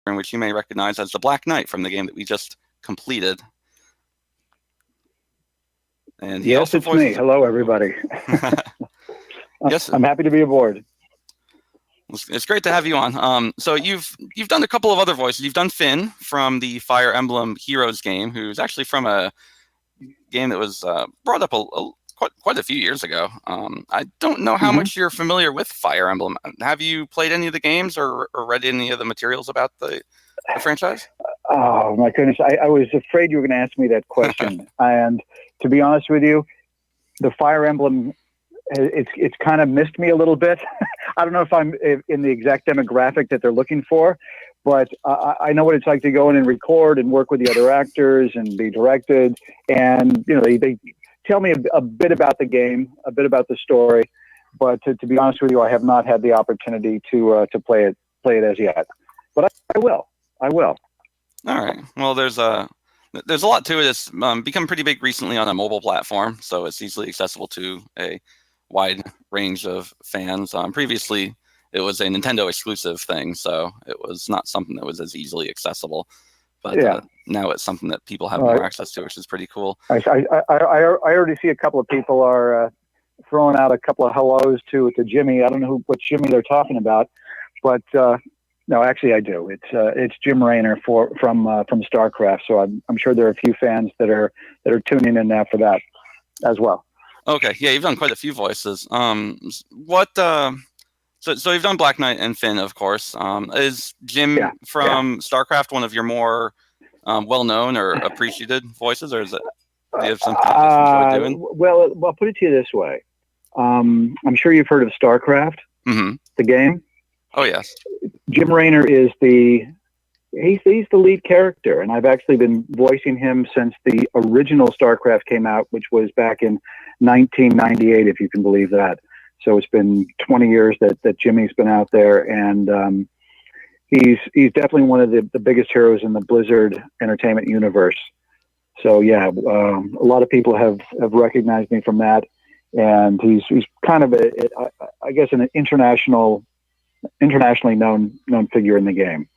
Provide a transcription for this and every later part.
in which you may recognize as the Black Knight from the game that we just completed. And yes, it's me. Hello, everybody. Yes, I'm happy to be aboard. It's great to have you on. So you've done a couple of other voices. You've done Finn from the Fire Emblem Heroes game, who's actually from a game that was brought up quite a few years ago. I don't know how much you're familiar with Fire Emblem. Have you played any of the games or read any of the materials about the franchise? Oh my goodness! I was afraid you were going to ask me that question. And to be honest with you, the Fire Emblem, it's kind of missed me a little bit. I don't know if I'm in the exact demographic that they're looking for, but I know what it's like to go in and record and work with the other actors and be directed. And, you know, they tell me a bit about the game, a bit about the story. But to be honest with you, I have not had the opportunity to play it as yet. But I will. All right. Well, there's a lot to it. It's become pretty big recently on a mobile platform, so it's easily accessible to a wide range of fans. Previously, it was a Nintendo exclusive thing, so it was not something that was as easily accessible. But now it's something that people have more access to, which is pretty cool. I already see a couple of people are throwing out a couple of hellos to Jimmy. I don't know what Jimmy they're talking about, but no, actually I do. It's Jim Raynor from StarCraft. So I'm sure there are a few fans that are tuning in now for that as well. Okay, yeah, you've done quite a few voices. So you've done Black Knight and Finn, of course. Is Jim from StarCraft one of your more well-known or appreciated voices, or is it? Do you have something you just enjoy doing? Well, I'll put it to you this way. I'm sure you've heard of StarCraft, the game. Oh yes. Jim Raynor is he's the lead character, and I've actually been voicing him since the original StarCraft came out, which was back in 1998, if you can believe that. So it's been 20 years that Jimmy's been out there, and he's definitely one of the biggest heroes in the Blizzard entertainment universe. So yeah, a lot of people have recognized me from that, and he's kind of I guess an internationally known figure in the game.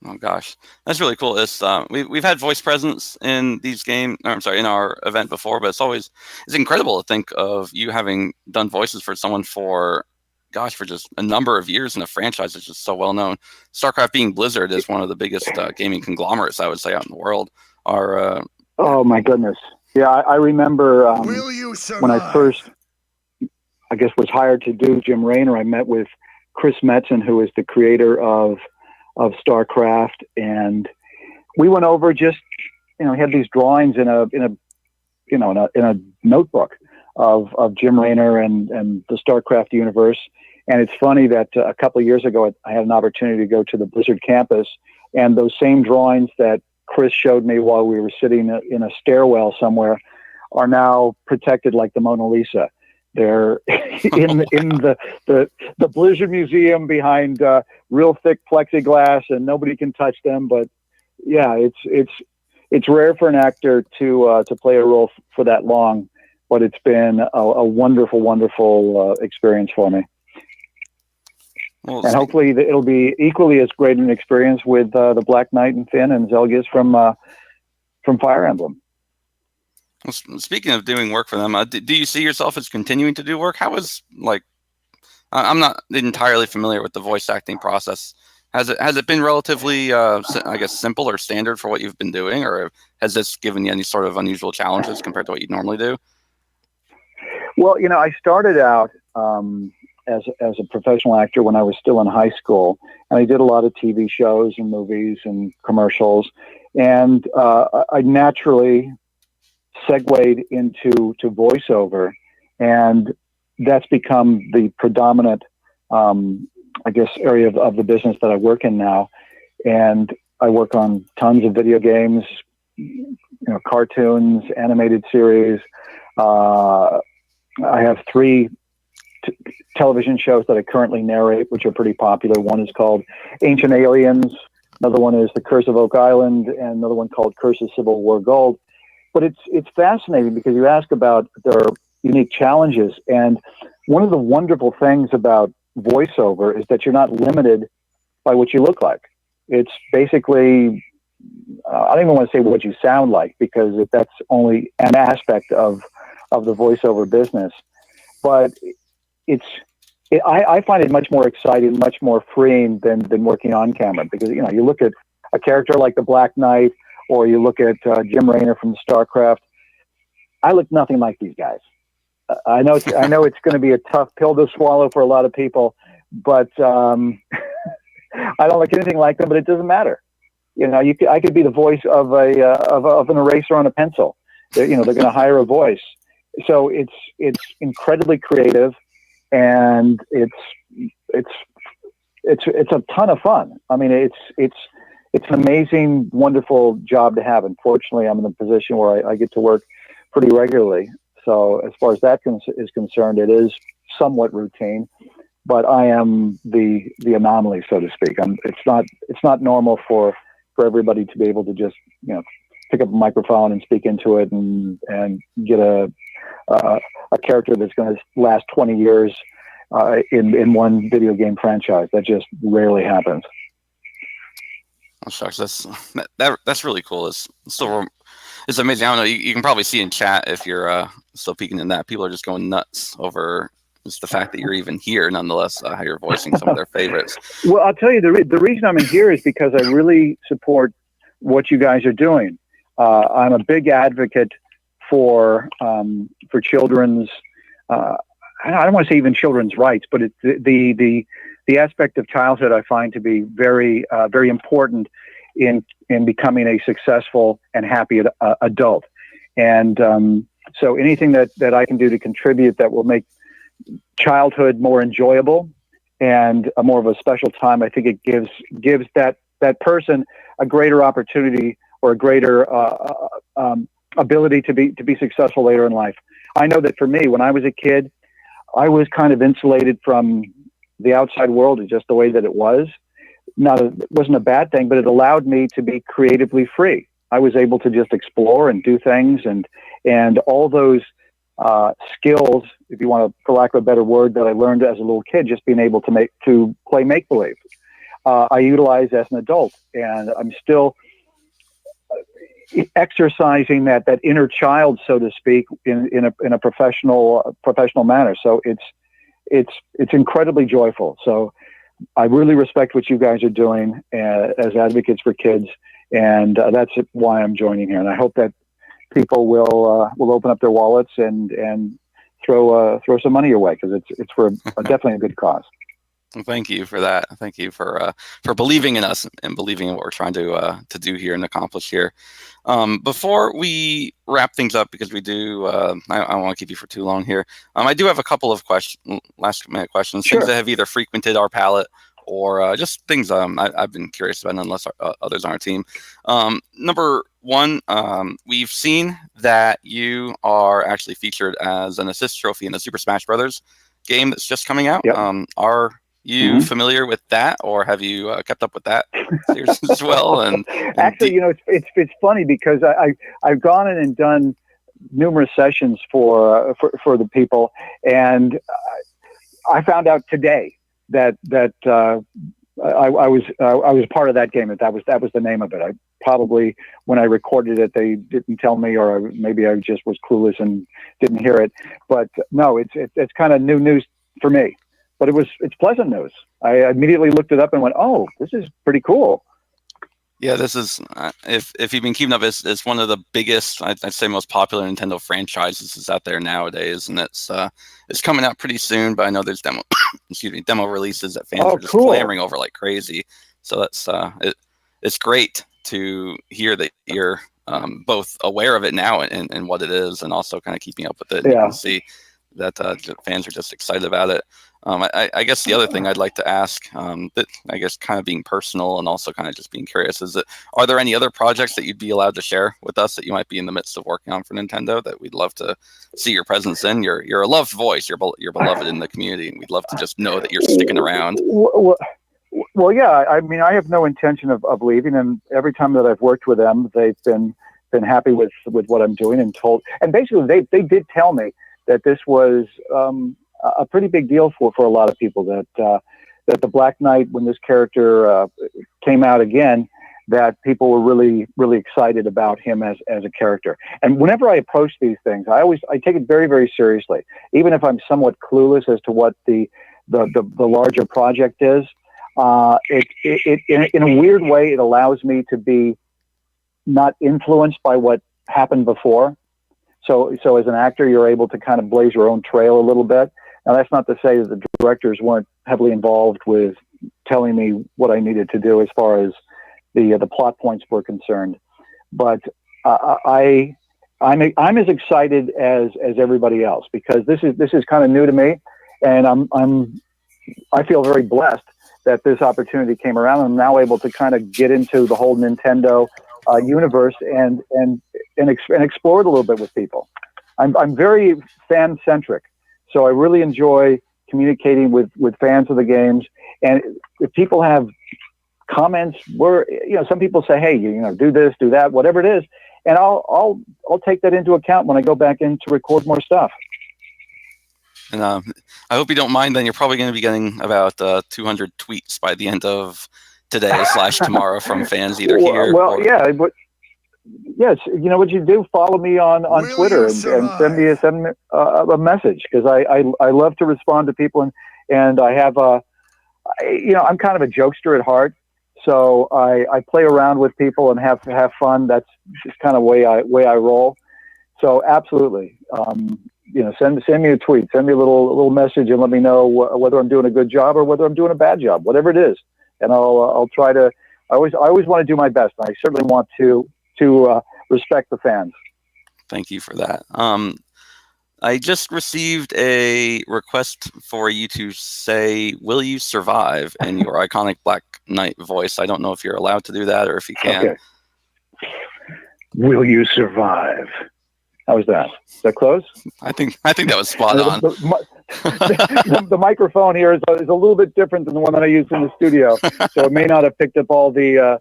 Oh gosh, that's really cool. It's we've had voice presence in these games. In our event before, but it's incredible to think of you having done voices for someone for just a number of years in a franchise that's just so well known. StarCraft being Blizzard is one of the biggest gaming conglomerates, I would say, out in the world. Oh my goodness, yeah, I remember when I first, I guess, was hired to do Jim Raynor. I met with Chris Metzen, who is the creator of StarCraft, and we went over he had these drawings in a notebook of Jim Raynor and the StarCraft universe. And it's funny that a couple of years ago I had an opportunity to go to the Blizzard campus, and those same drawings that Chris showed me while we were sitting in a stairwell somewhere are now protected like the Mona Lisa. They're in the Blizzard Museum behind real thick plexiglass, and nobody can touch them. But yeah, it's rare for an actor to play a role for that long. But it's been a wonderful experience for me. Well, and hopefully it'll be equally as great an experience with the Black Knight and Finn and Zelgius from Fire Emblem. Well, speaking of doing work for them, do you see yourself as continuing to do work? How is I'm not entirely familiar with the voice acting process. Has it been relatively, I guess, simple or standard for what you've been doing, or has this given you any sort of unusual challenges compared to what you normally do? Well, I started out as a professional actor when I was still in high school, and I did a lot of TV shows and movies and commercials, and I naturally segued into voiceover, and that's become the predominant, I guess, area of the business that I work in now. And I work on tons of video games, cartoons, animated series. I have 3 television shows that I currently narrate, which are pretty popular. One is called Ancient Aliens. Another one is The Curse of Oak Island, and another one called Curse of Civil War Gold. But it's fascinating because you ask about their unique challenges. And one of the wonderful things about voiceover is that you're not limited by what you look like. It's basically, I don't even want to say what you sound like, because that's only an aspect of the voiceover business. But I find it much more exciting, much more freeing than working on camera, because you look at a character like the Black Knight, or you look at Jim Raynor from StarCraft. I look nothing like these guys. I know it's going to be a tough pill to swallow for a lot of people, but I don't look anything like them. But it doesn't matter. I could be the voice of an eraser on a pencil. They're going to hire a voice. So it's incredibly creative, and it's a ton of fun. I mean, it's an amazing, wonderful job to have. Unfortunately, I'm in a position where I get to work pretty regularly. So as far as that is concerned, it is somewhat routine. But I am the anomaly, so to speak. It's not normal for everybody to be able to just pick up a microphone and speak into it and get a character that's going to last 20 years in one video game franchise. That just rarely happens. Oh, shucks, that's really cool. It's amazing. I don't know. You can probably see in chat, if you're still peeking in that, people are just going nuts over just the fact that you're even here, nonetheless, how you're voicing some of their favorites. Well, I'll tell you, the reason I'm in here is because I really support what you guys are doing. I'm a big advocate for children's, I don't want to say even children's rights, but it's the aspect of childhood I find to be very, very important in becoming a successful and happy adult. And so anything that I can do to contribute that will make childhood more enjoyable and a more of a special time, I think it gives that person a greater opportunity or a greater ability to be successful later in life. I know that for me, when I was a kid, I was kind of insulated from the outside world, just the way that it was. It wasn't a bad thing, but it allowed me to be creatively free. I was able to just explore and do things, and all those skills, if you want to, for lack of a better word, that I learned as a little kid, just being able to play make-believe, I utilize as an adult, and I'm still exercising that inner child, so to speak, in a professional manner. So it's incredibly joyful. So I really respect what you guys are doing as advocates for kids, and that's why I'm joining here. And I hope that people will open up their wallets and throw some money your way, because it's for definitely a good cause. Well, thank you for that. Thank you for believing in us and believing in what we're trying to do here and accomplish here. Before we wrap things up, because we do, I don't want to keep you for too long here. I do have a couple of last minute questions, Sure. Things that have either frequented our palette or just things I've been curious about, unless others on our team. Number one, we've seen that you are actually featured as an assist trophy in the Super Smash Brothers game that's just coming out. Yep. Are you familiar with that, or have you kept up with that series as well? And actually, it's funny, because I've gone in and done numerous sessions for the people, and I found out today that I was part of that game. That was the name of it. I probably, when I recorded it, they didn't tell me, or maybe I just was clueless and didn't hear it. But no, it's kind of new news for me. But it's pleasant news. I immediately looked it up and went, "Oh, this is pretty cool." Yeah, this is if you've been keeping up, it's one of the biggest, I'd say, most popular Nintendo franchises out there nowadays, and it's coming out pretty soon. But I know there's demo releases that fans are just clamoring over like crazy. So that's it's great to hear that you're both aware of it now and what it is, and also kind of keeping up with it. Yeah. You can see that fans are just excited about it. I guess the other thing I'd like to ask, that I guess kind of being personal and also kind of just being curious, is that are there any other projects that you'd be allowed to share with us that you might be in the midst of working on for Nintendo that we'd love to see your presence in? You're a loved voice. You're beloved in the community, and we'd love to just know that you're sticking around. Well, yeah. I mean, I have no intention of leaving, and every time that I've worked with them, they've been happy with what I'm doing, and basically they did tell me that this was a pretty big deal for a lot of people, that that the Black Knight, when this character came out again, that people were really, really excited about him as a character. And whenever I approach these things, I take it very, very seriously, even if I'm somewhat clueless as to what the larger project is. In a weird way, it allows me to be not influenced by what happened before. So as an actor, you're able to kind of blaze your own trail a little bit. Now, that's not to say that the directors weren't heavily involved with telling me what I needed to do as far as the plot points were concerned. But I'm as excited as everybody else, because this is kind of new to me, and I feel very blessed that this opportunity came around. I'm now able to kind of get into the whole Nintendo universe and explore it a little bit with people. I'm very fan centric, so I really enjoy communicating with fans of the games. And if people have comments, some people say, hey, do this, do that, whatever it is, and I'll take that into account when I go back in to record more stuff. And I hope you don't mind. Then you're probably going to be getting about 200 tweets by the end of today / tomorrow from fans either here. Well, yeah, but yes, you know what you do? Follow me on Twitter and send me a message, because I love to respond to people, and I have I'm kind of a jokester at heart, so I play around with people and have fun. That's just kind of way I roll. So absolutely. Send me a tweet, send me a little message, and let me know whether I'm doing a good job or whether I'm doing a bad job, whatever it is. And I'll try to. I always want to do my best. And I certainly want to respect the fans. Thank you for that. I just received a request for you to say, "Will you survive?" in your iconic Black Knight voice. I don't know if you're allowed to do that or if you can. Okay. Will you survive? How was that? Is that close? I think that was spot on. The microphone here is a little bit different than the one that I used in the studio, so it may not have picked up all the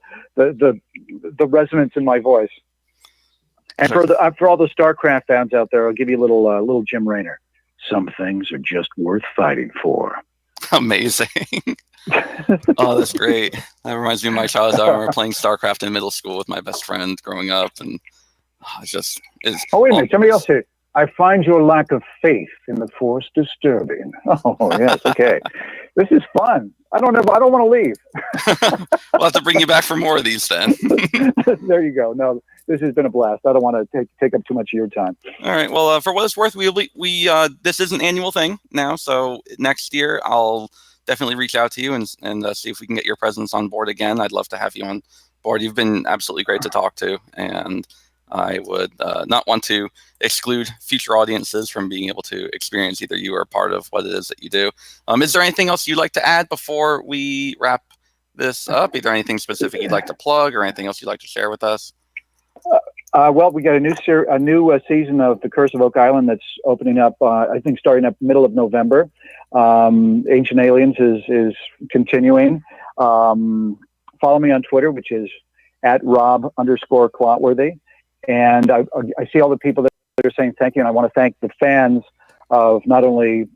resonance in my voice. And for all the StarCraft fans out there, I'll give you a little Jim Raynor. Some things are just worth fighting for. Amazing. Oh, that's great. That reminds me of my childhood. I remember playing StarCraft in middle school with my best friend growing up, and Oh, wait a minute. Somebody else said, I find your lack of faith in the Force disturbing. Oh, yes. Okay. This is fun. I don't want to leave. We'll have to bring you back for more of these then. There you go. No, this has been a blast. I don't want to take up too much of your time. All right. Well, for what it's worth, this is an annual thing now. So next year, I'll definitely reach out to you and see if we can get your presence on board again. I'd love to have you on board. You've been absolutely great to talk to, and I would not want to exclude future audiences from being able to experience either you or part of what it is that you do. Is there anything else you'd like to add before we wrap this up? Is there anything specific you'd like to plug or anything else you'd like to share with us? Well, we got a new season of The Curse of Oak Island that's opening up, I think, starting up middle of November. Ancient Aliens is continuing. Follow me on Twitter, which is @Rob_Clotworthy. And I see all the people that are saying thank you, and I want to thank the fans of not only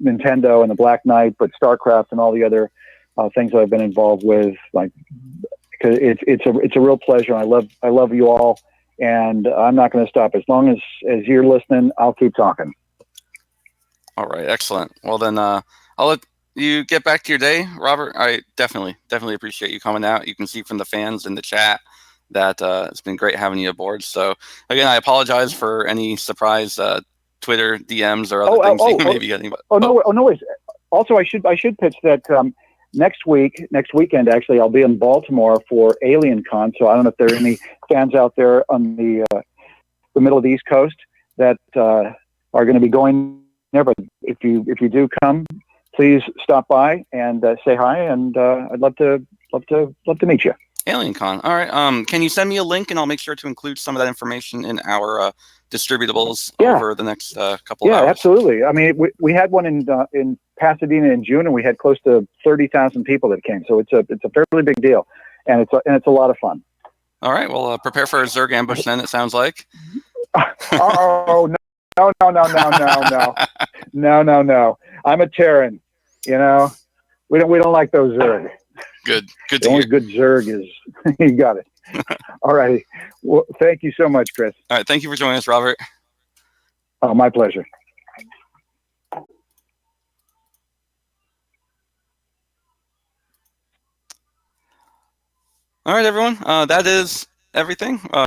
Nintendo and the Black Knight, but StarCraft and all the other things that I've been involved with. Like, because it's a real pleasure. I love you all, and I'm not going to stop as long as you're listening. I'll keep talking. All right, excellent. Well then, I'll let you get back to your day, Robert. I definitely appreciate you coming out. You can see from the fans in the chat that it's been great having you aboard. So again, I apologize for any surprise Twitter DMs or other things you may be getting. But, no worries. Also, I should pitch that next weekend, actually, I'll be in Baltimore for Alien Con. So I don't know if there are any fans out there on the middle of the East Coast that are going to be going there. But if you do come, please stop by and say hi, and I'd love to meet you. Alien Con. All right. Can you send me a link, and I'll make sure to include some of that information in our distributable over the next couple of hours. Yeah, absolutely. I mean, we had one in Pasadena in June, and we had close to 30,000 people that came. So it's a fairly big deal, and it's a lot of fun. All right. Well, prepare for a Zerg ambush then. It sounds like. Oh no! No. I'm a Terran. We don't like those Zerg. Good The to only hear. good Zerg is you got it. All righty. Well, thank you so much, Chris. All right, thank you for joining us, Robert. Oh, my pleasure. All right, everyone. That is everything.